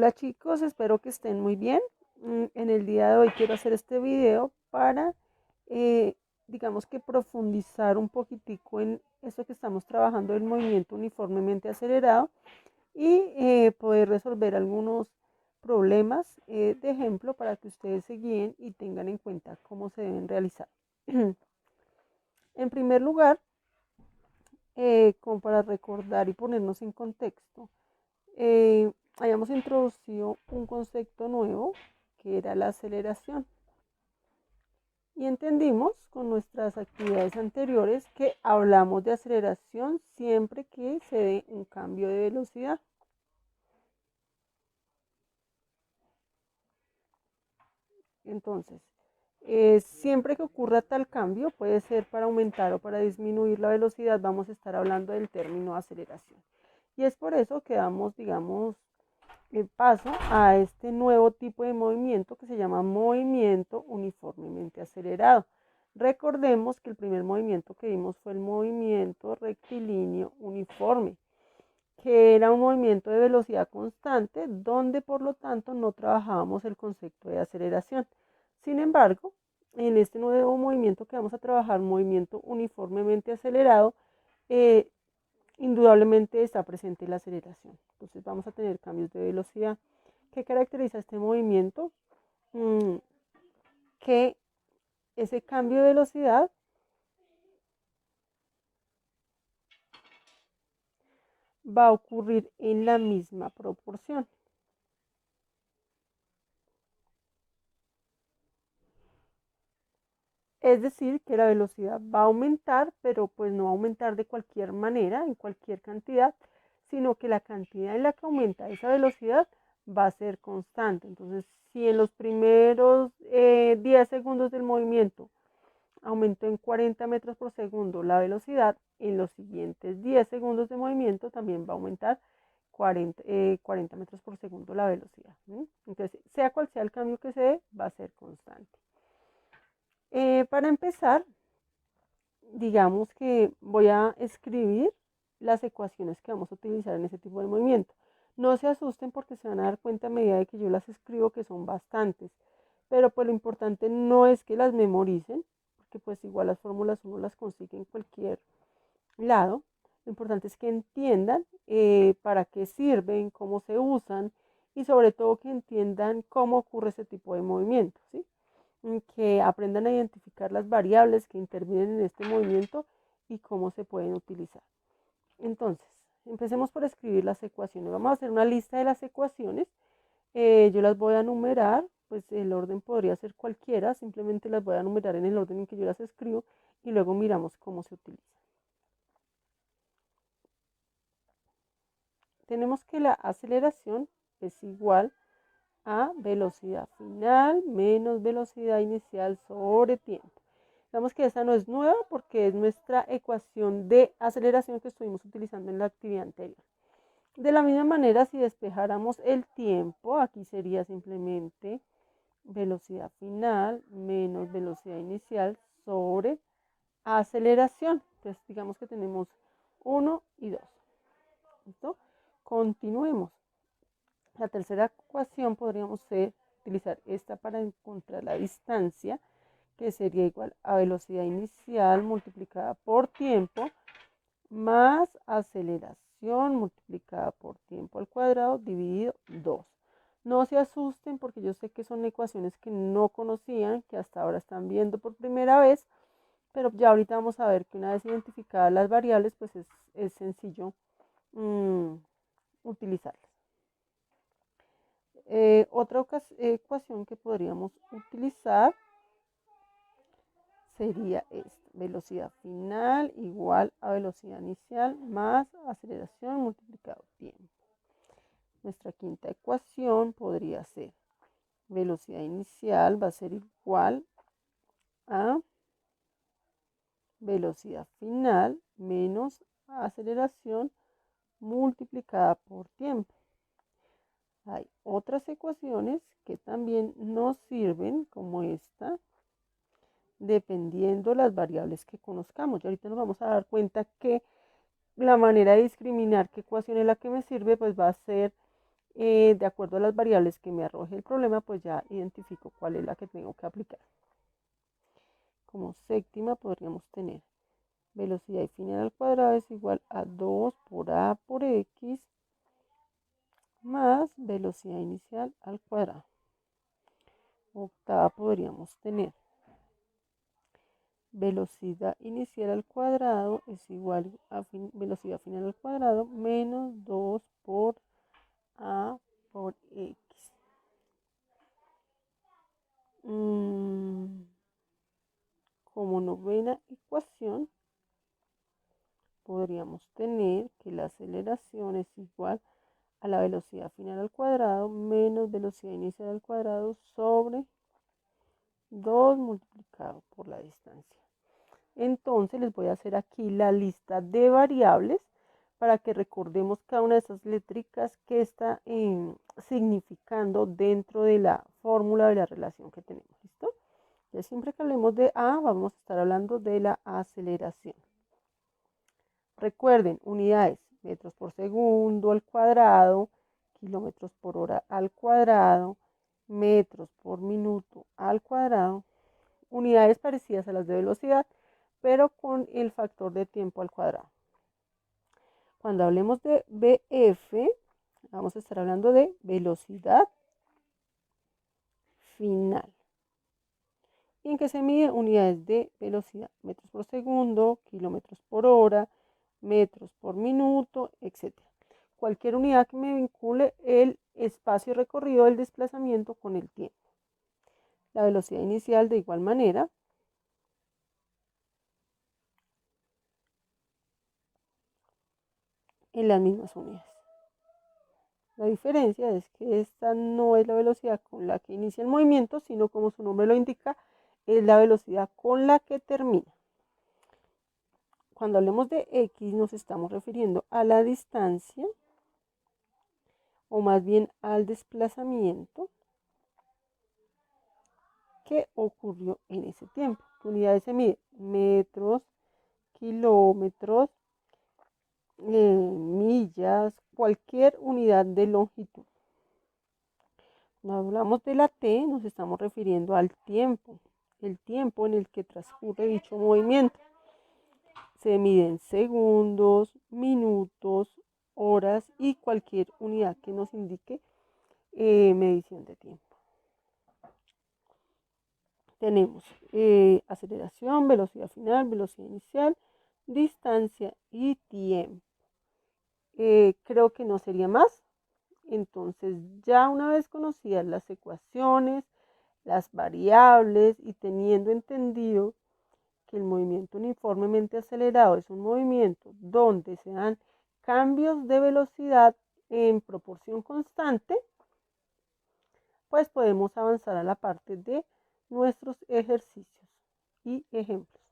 Hola chicos, espero que estén muy bien. En el día de hoy quiero hacer este video para, eh, digamos que profundizar un poquitico en eso que estamos trabajando, el movimiento uniformemente acelerado y poder resolver algunos problemas de ejemplo para que ustedes se guíen y tengan en cuenta cómo se deben realizar. En primer lugar, como para recordar y ponernos en contexto, habíamos introducido un concepto nuevo que era la aceleración. Y entendimos con nuestras actividades anteriores que hablamos de aceleración siempre que se dé un cambio de velocidad. Entonces, siempre que ocurra tal cambio, puede ser para aumentar o para disminuir la velocidad, vamos a estar hablando del término aceleración. Y es por eso que damos, digamos, paso a este nuevo tipo de movimiento que se llama movimiento uniformemente acelerado. Recordemos que el primer movimiento que vimos fue el movimiento rectilíneo uniforme, que era un movimiento de velocidad constante, donde por lo tanto no trabajábamos el concepto de aceleración. Sin embargo, en este nuevo movimiento que vamos a trabajar, movimiento uniformemente acelerado, eh, indudablemente está presente la aceleración. Entonces vamos a tener cambios de velocidad. ¿Qué caracteriza este movimiento? Que ese cambio de velocidad va a ocurrir en la misma proporción. Es decir, que la velocidad va a aumentar, pero pues no va a aumentar de cualquier manera, en cualquier cantidad, sino que la cantidad en la que aumenta esa velocidad va a ser constante. Entonces, si en los primeros 10 segundos del movimiento aumentó en 40 metros por segundo la velocidad, en los siguientes 10 segundos de movimiento también va a aumentar 40 metros por segundo la velocidad. Entonces, sea cual sea el cambio que se dé, va a ser constante. Para empezar, digamos que voy a escribir las ecuaciones que vamos a utilizar en ese tipo de movimiento. No se asusten porque se van a dar cuenta a medida de que yo las escribo que son bastantes, pero pues lo importante no es que las memoricen, porque pues igual las fórmulas uno las consigue en cualquier lado. Lo importante es que entiendan para qué sirven, cómo se usan y sobre todo que entiendan cómo ocurre ese tipo de movimiento, ¿sí? Que aprendan a identificar las variables que intervienen en este movimiento y cómo se pueden utilizar. Entonces, empecemos por escribir las ecuaciones. Vamos a hacer una lista de las ecuaciones. Yo las voy a numerar, pues el orden podría ser cualquiera, simplemente las voy a numerar en el orden en que yo las escribo y luego miramos cómo se utiliza. Tenemos que la aceleración es igual a velocidad final menos velocidad inicial sobre tiempo. Digamos que esta no es nueva porque es nuestra ecuación de aceleración que estuvimos utilizando en la actividad anterior. De la misma manera, si despejáramos el tiempo, aquí sería simplemente velocidad final menos velocidad inicial sobre aceleración. Entonces, digamos que tenemos 1 y 2. ¿Listo? Continuemos. La tercera ecuación podríamos utilizar esta para encontrar la distancia, que sería igual a velocidad inicial multiplicada por tiempo más aceleración multiplicada por tiempo al cuadrado dividido 2. No se asusten porque yo sé que son ecuaciones que no conocían, que hasta ahora están viendo por primera vez, pero ya ahorita vamos a ver que una vez identificadas las variables, pues es sencillo utilizarlas. Otra ecuación que podríamos utilizar sería esta. Velocidad final igual a velocidad inicial más aceleración multiplicado tiempo. Nuestra quinta ecuación podría ser velocidad inicial va a ser igual a velocidad final menos aceleración multiplicada por tiempo. Hay otras ecuaciones que también nos sirven, como esta, dependiendo las variables que conozcamos. Y ahorita nos vamos a dar cuenta que la manera de discriminar qué ecuación es la que me sirve, pues va a ser de acuerdo a las variables que me arroje el problema, pues ya identifico cuál es la que tengo que aplicar. Como séptima podríamos tener velocidad final al cuadrado es igual a 2 por a por x más velocidad inicial al cuadrado. Octava podríamos tener velocidad inicial al cuadrado es igual a velocidad final al cuadrado menos 2 por a por x. Como novena ecuación, podríamos tener que la aceleración es igual a la velocidad final al cuadrado menos velocidad inicial al cuadrado sobre 2 multiplicado por la distancia. Entonces les voy a hacer aquí la lista de variables para que recordemos cada una de esas letricas que está significando dentro de la fórmula de la relación que tenemos. ¿Listo? Ya siempre que hablemos de A, vamos a estar hablando de la aceleración. Recuerden, unidades, metros por segundo al cuadrado, kilómetros por hora al cuadrado, metros por minuto al cuadrado, unidades parecidas a las de velocidad, pero con el factor de tiempo al cuadrado. Cuando hablemos de BF, vamos a estar hablando de velocidad final. ¿Y en qué se mide? Unidades de velocidad, metros por segundo, kilómetros por hora, metros por minuto, etc. Cualquier unidad que me vincule el espacio recorrido del desplazamiento con el tiempo. La velocidad inicial de igual manera. En las mismas unidades. La diferencia es que esta no es la velocidad con la que inicia el movimiento, sino como su nombre lo indica, es la velocidad con la que termina. Cuando hablemos de X nos estamos refiriendo a la distancia, o más bien al desplazamiento que ocurrió en ese tiempo. ¿Qué unidades se miden? Metros, kilómetros, millas, cualquier unidad de longitud. Cuando hablamos de la T, nos estamos refiriendo al tiempo, el tiempo en el que transcurre dicho movimiento. Se miden segundos, minutos, horas y cualquier unidad que nos indique medición de tiempo. Tenemos aceleración, velocidad final, velocidad inicial, distancia y tiempo. Creo que no sería más. Entonces, ya una vez conocidas las ecuaciones, las variables y teniendo entendido que el movimiento uniformemente acelerado es un movimiento donde se dan cambios de velocidad en proporción constante, pues podemos avanzar a la parte de nuestros ejercicios y ejemplos.